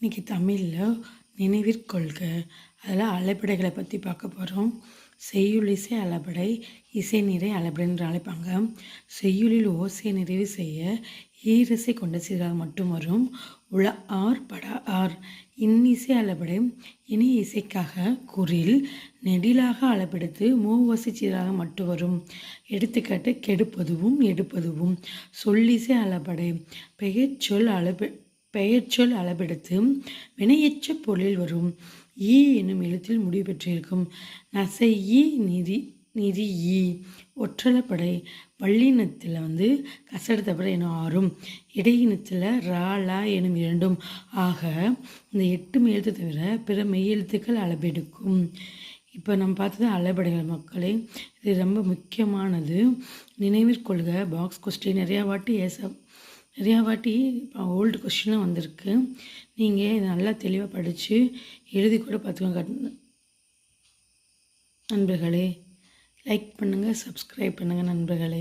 இன்றைக்கி தமிழில் நினைவிற்கொள்க அதில் அளபெடைகளை பற்றி பார்க்க போகிறோம். செய்யுள் இசை அளபெடை, இசை நிறை அளபெடைன்னு அழைப்பாங்க. செய்யுளில் ஓசையை நிறைவு செய்ய ஈரிசை கொண்ட சீராக மட்டும் வரும். உள ஆர் பட ஆர். இன்னிசை அளபெடை இனி இசைக்காக குறில் நெடிலாக அளபெடுத்து மூவசை சீராக மட்டும் வரும். எடுத்துக்காட்டு கெடுப்பதுவும் எடுப்பதுவும். சொல்லிசை அளபெடை பெயர்ச்சொல் அளபெடுத்து வினையெச்ச பொருளில் வரும். ஈ என்னும் எழுத்தில் முடிவு பெற்றிருக்கும். நசை ஈ நிதி ஈ. ஒற்றளப்படை வல்லினத்தில் கசடத்தப்படை எனும் ஆறும், இடையினத்தில் ரா லா எனும் இரண்டும். ஆக இந்த 8 மெய்யெழுத்து தவிர பிற மெய்யெழுத்துக்கள் அளபெடுக்கும். இப்போ நம்ம பார்த்தது அளபெடைகள் மக்களே. இது ரொம்ப முக்கியமானது. நினைவிற்கொள்க பாக்ஸ் கொஸ்டின் நிறையா வாட்டி ஓல்டு கொஸ்டினும் வந்திருக்கு. நீங்கள் இதை நல்லா தெளிவாக படித்து எழுதி கூட பார்த்துக்கோங்க நண்பர்களே. லைக் பண்ணுங்கள், சப்ஸ்கிரைப் பண்ணுங்கள் நண்பர்களே.